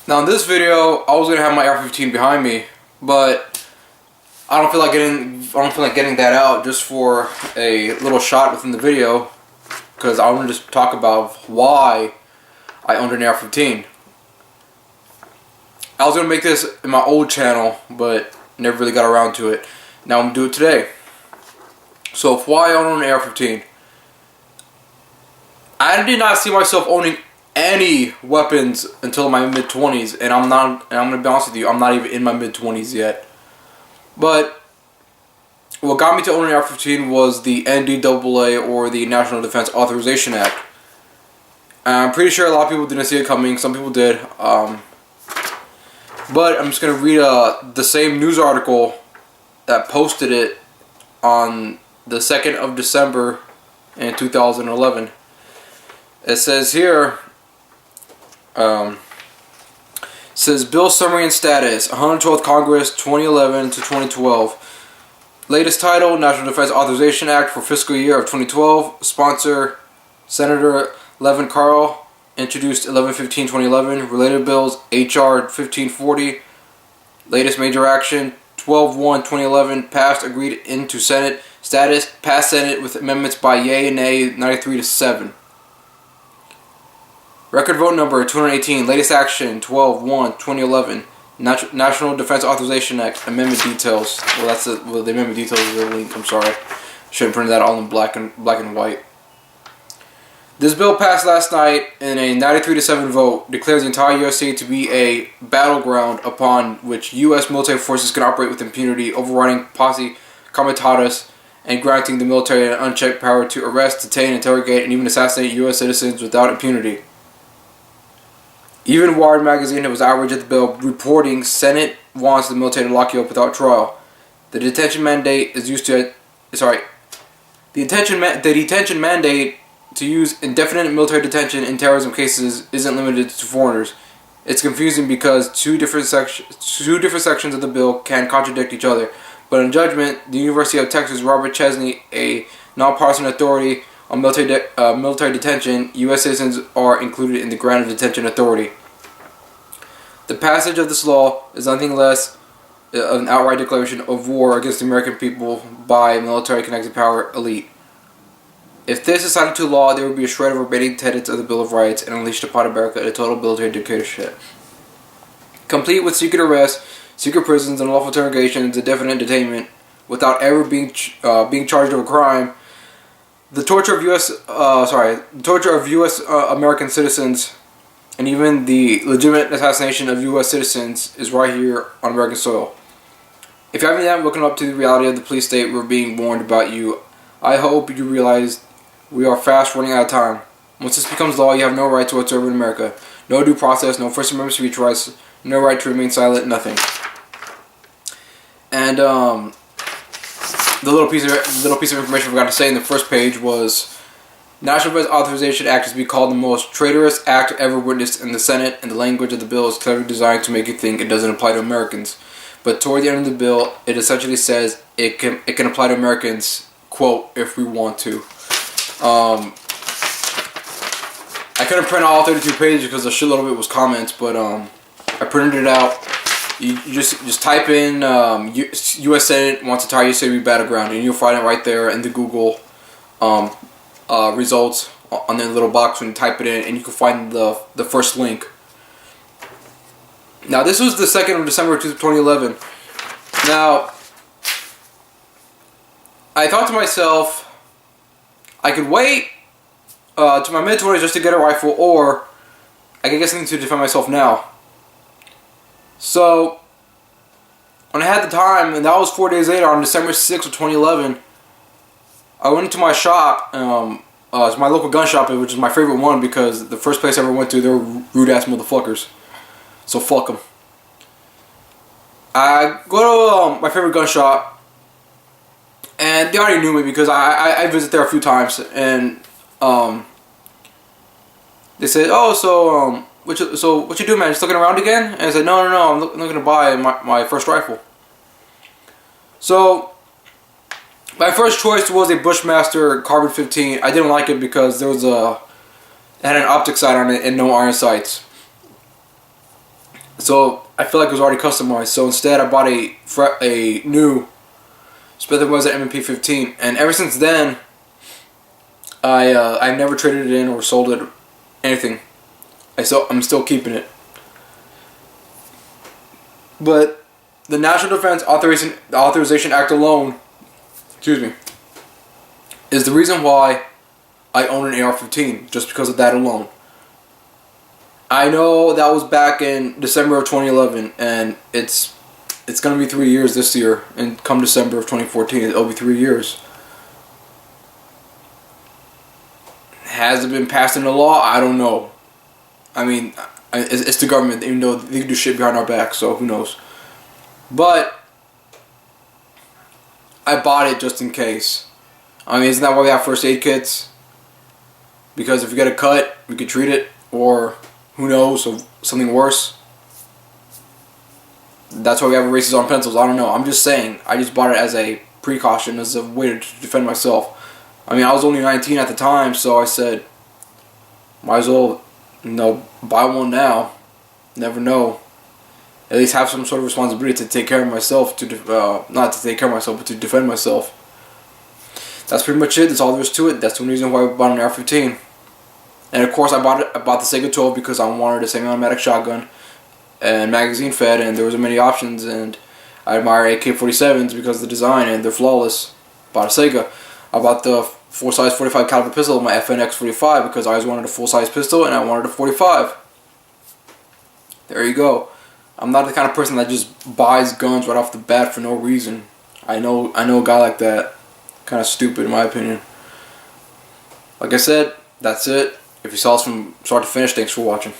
Now in this video, I was gonna have my AR15 behind me, but I don't feel like getting that out just for a little shot within the video, because I want to just talk about why I owned an AR15. I was gonna make this in my old channel, but never really got around to it. Now I'm gonna do it today. So why I own an AR15? I did not see myself owning any weapons until my mid-20s, and I'm gonna be honest with you, I'm not even in my mid-20s yet. But what got me to own an AR-15 was the NDAA, or the National Defense Authorization Act. I'm pretty sure a lot of people didn't see it coming. Some people did. But I'm just gonna read the same news article that posted it on the 2nd of December in 2011. It says here, says Bill Summary and Status, 112th Congress, 2011 to 2012. Latest title, National Defense Authorization Act for fiscal year of 2012. Sponsor, Senator Levin Carl. Introduced 11/15/2011. Related bills, HR 1540. Latest major action, 12/1/2011. Passed, agreed into Senate. Status, passed Senate with amendments by yea and nay, 93 to 7. Record vote number 218. Latest action 12/1/2011. National Defense Authorization Act. Amendment details. Well, the amendment details is the link. I'm sorry. Should have printed that all in black and white. This bill passed last night in a 93 to 7 vote. Declares the entire USA to be a battleground upon which U.S. military forces can operate with impunity, overriding posse comitatus and granting the military an unchecked power to arrest, detain, interrogate, and even assassinate U.S. citizens without impunity. Even Wired magazine was outraged at the bill, reporting Senate wants the military to lock you up without trial. The detention mandate is used to, the detention mandate to use indefinite military detention in terrorism cases isn't limited to foreigners. It's confusing because two different sections of the bill can contradict each other. But in judgment, the University of Texas Robert Chesney, a nonpartisan authority on military detention, U.S. citizens are included in the grant of detention authority. The passage of this law is nothing less an outright declaration of war against the American people by military-connected power elite. If this is signed into law, there would be a shred of remaining tenets of the Bill of Rights and unleashed upon America a total military dictatorship. Complete with secret arrests, secret prisons, and unlawful interrogations, indefinite detainment, without ever being charged of a crime. The torture of U.S. American citizens, and even the legitimate assassination of U.S. citizens, is right here on American soil. If you haven't yet woken up to the reality of the police state, we're being warned about you. I hope you realize we are fast running out of time. Once this becomes law, you have no rights whatsoever in America. No due process, no First Amendment speech rights, no right to remain silent, nothing. And the little piece of information I forgot to say in the first page was National Defense Authorization Act is to be called the most traitorous act ever witnessed in the Senate, and the language of the bill is cleverly designed to make you think it doesn't apply to Americans. But toward the end of the bill, it essentially says it can apply to Americans, quote, if we want to. I couldn't print all 32 pages because a shitload of it was comments, but I printed it out. You just type in U.S. Senate wants entire USA to be battleground, and you'll find it right there in the Google results on the little box when you type it in, and you can find the first link. Now this was the 2nd of December 2011. Now I thought to myself, I could wait to my mid-20s just to get a rifle, or I could get something to defend myself now. So, when I had the time, and that was 4 days later, on December 6th of 2011, I went into my shop, it's my local gun shop, which is my favorite one because the first place I ever went to, they were rude-ass motherfuckers. So fuck them. I go to my favorite gun shop, and they already knew me because I visit there a few times, and they said, "Oh, so what you do, man? Just looking around again?" And I said, "No, I'm looking to buy my first rifle." So my first choice was a Bushmaster Carbon 15. I didn't like it because it had an optic sight on it and no iron sights. So I feel like it was already customized. So instead, I bought a new Smith & Wesson M&P15, and ever since then, I've never traded it in or sold it, anything. I'm still keeping it. But the National Defense Authorization Act alone, is the reason why I own an AR-15, just because of that alone. I know that was back in December of 2011, and it's going to be 3 years this year, and come December of 2014, it'll be 3 years. Has it been passed into law? I don't know. I mean, it's the government, even though they do shit behind our back, so who knows. But I bought it just in case. I mean, isn't that why we have first aid kits? Because if you get a cut, we could treat it, or who knows, so something worse. That's why we have erasers on pencils. I don't know. I'm just saying. I just bought it as a precaution, as a way to defend myself. I mean, I was only 19 at the time, so I said, might as well, buy one now. Never know. At least have some sort of responsibility to take care of myself. Not to take care of myself, but to defend myself. That's pretty much it. That's all there is to it. That's the reason why I bought an AR-15. And of course, I bought the Sega 12 because I wanted a semi-automatic shotgun and magazine fed, and there wasn't many options. And I admire AK-47s because of the design, and they're flawless. Bought a Sega. I bought the full-size 45 caliber pistol, my FNX-45, because I always wanted a full-size pistol and I wanted a 45. There you go. I'm not the kind of person that just buys guns right off the bat for no reason. I know a guy like that. Kind of stupid in my opinion. Like I said, that's it. If you saw us from start to finish, thanks for watching.